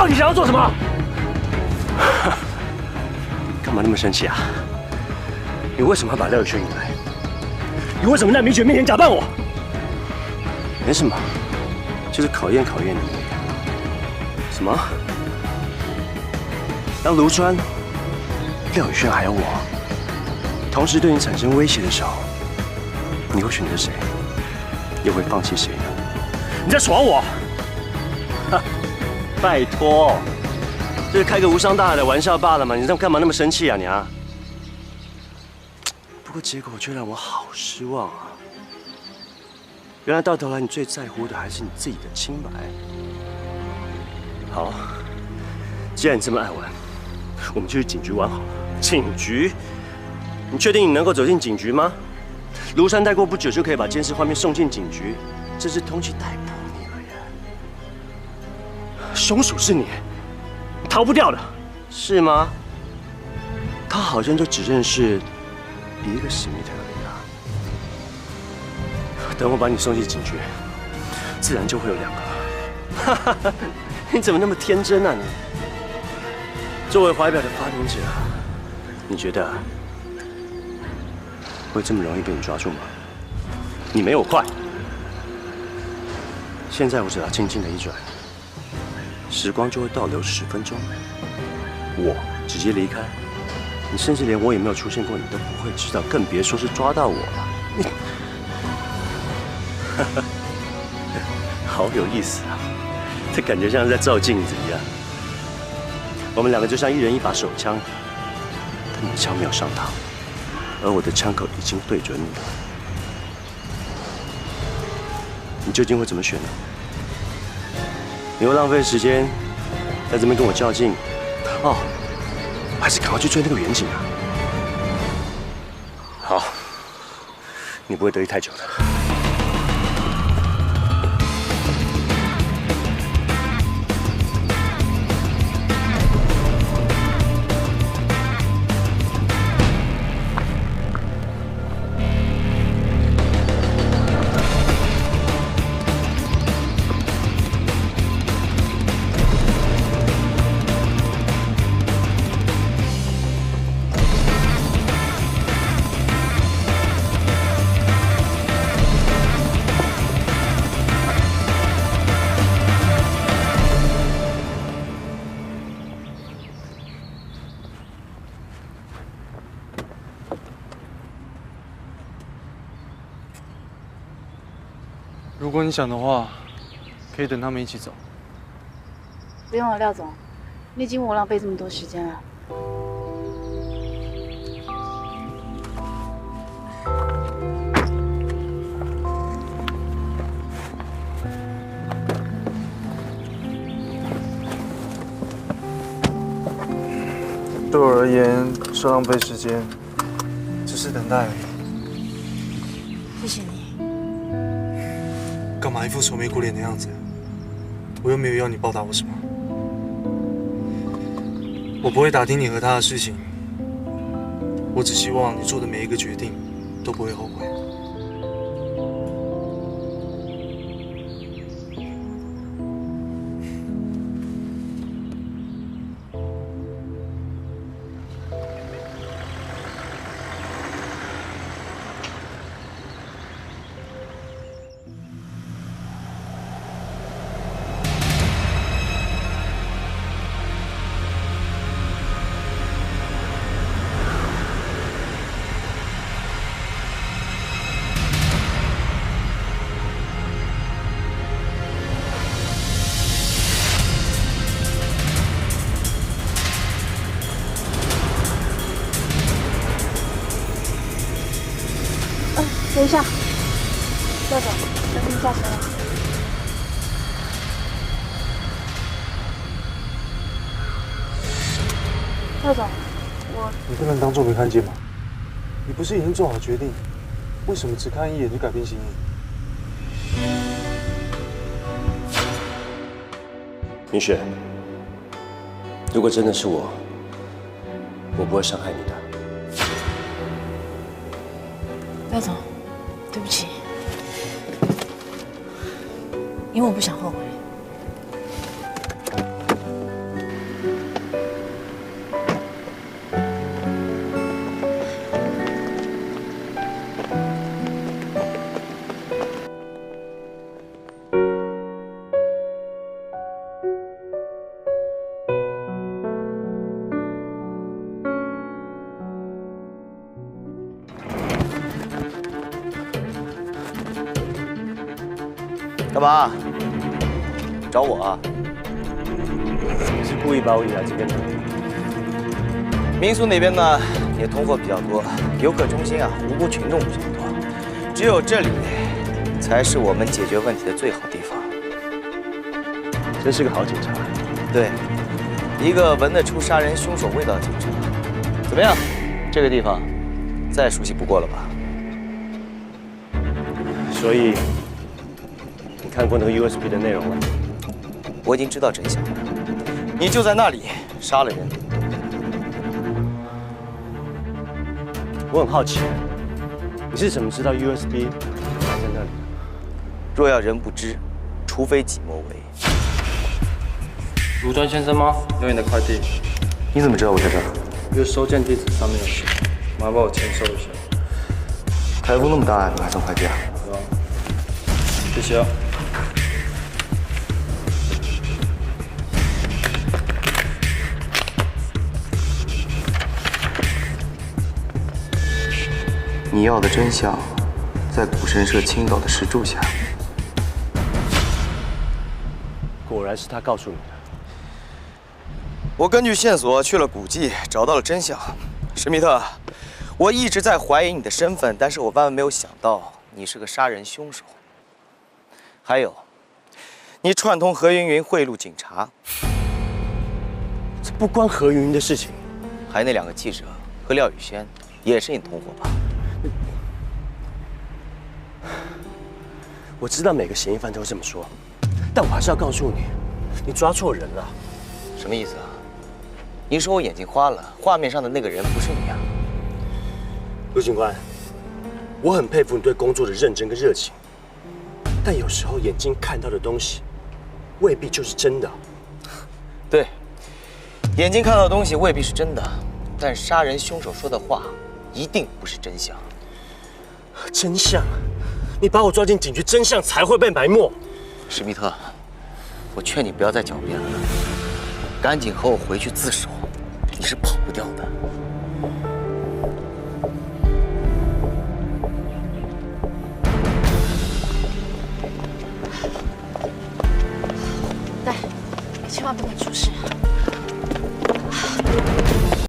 到底想要做什么？干嘛那么生气啊？你为什么要把廖宇轩引来？你为什么在明雪面前假扮我？没什么，就是考验考验你。什么？当卢川、廖宇轩还有我同时对你产生威胁的时候，你会选择谁？又会放弃谁呢？你在耍我？哈，拜托，这是开个无伤大雅的玩笑罢了嘛！你这干嘛那么生气啊你啊？不过结果却让我好失望啊！原来到头来你最在乎的还是你自己的清白。好，既然你这么爱玩，我们就去警局玩好了。警局？你确定你能够走进警局吗？庐山待过不久就可以把监视画面送进警局，这是通缉逮捕你了耶！凶手是你，你逃不掉的，是吗？他好像就只认识一个史密特而已啊。等我把你送进警局，自然就会有2个了。哈哈哈，你怎么那么天真啊你？作为怀表的发明者，你觉得会这么容易被你抓住吗？你没我快。现在我只要轻轻的一转，时光就会倒流10分钟，我直接离开，你甚至连我有没有出现过你都不会知道，更别说是抓到我了。好有意思啊，这感觉像是在照镜子一样。我们2个就像一人一把手枪，但你的枪没有上膛，而我的枪口已经对准你了。你究竟会怎么选呢？你会浪费时间在这边跟我较劲，哦，还是赶快去追那个远景啊？好，你不会得意太久的。如果你想的话，可以等他们一起走。不用了，廖总，你已经为我浪费这么多时间了。对我而言是浪费时间，只是等待而已。谢谢你。干嘛一副愁眉苦脸的样子？我又没有要你报答我什么。我不会打听你和他的事情，我只希望你做的每一个决定都不会后悔。等一下，廖总，能停下车了。廖总，你不能当做没看见吗？你不是已经做好决定，为什么只看一眼就改变心意？明雪，如果真的是我不会伤害你的。廖总，对不起，因为我不想后悔。嘛？找我啊？你是故意把我引来这边的？民宿那边呢，也通货比较多，游客中心啊，无辜群众比较多，只有这里才是我们解决问题的最好地方。真是个好警察。对，一个闻得出杀人凶手味道的警察。怎么样？这个地方再熟悉不过了吧？所以，你看过那个 USB 的内容了？我已经知道真相了，你就在那里杀了人。我很好奇，你是怎么知道 USB 摆在那里的？若要人不知，除非己莫为。卢端先生吗？有你的快递。你怎么知道我在这儿？因为收件地址上面有写，麻烦帮我签收一下。台风那么大，你还送快递啊？对啊。谢谢啊。你要的真相，在古神社倾倒的石柱下。果然是他告诉你的。我根据线索去了古迹，找到了真相。史密特，我一直在怀疑你的身份，但是我万万没有想到你是个杀人凶手。还有，你串通何云云贿赂警察，这不关何云云的事情。还有那2个记者和廖宇轩，也是你同伙吧？我知道每个嫌疑犯都这么说，但我还是要告诉你，你抓错人了。什么意思啊？你说我眼睛花了，画面上的那个人不是你啊？陆警官，我很佩服你对工作的认真跟热情，但有时候眼睛看到的东西，未必就是真的。对，眼睛看到的东西未必是真的，但杀人凶手说的话一定不是真相。真相？你把我抓进警局，真相才会被埋没。史密特，我劝你不要再狡辩了，赶紧和我回去自首，你是跑不掉的。对，千万不能出事。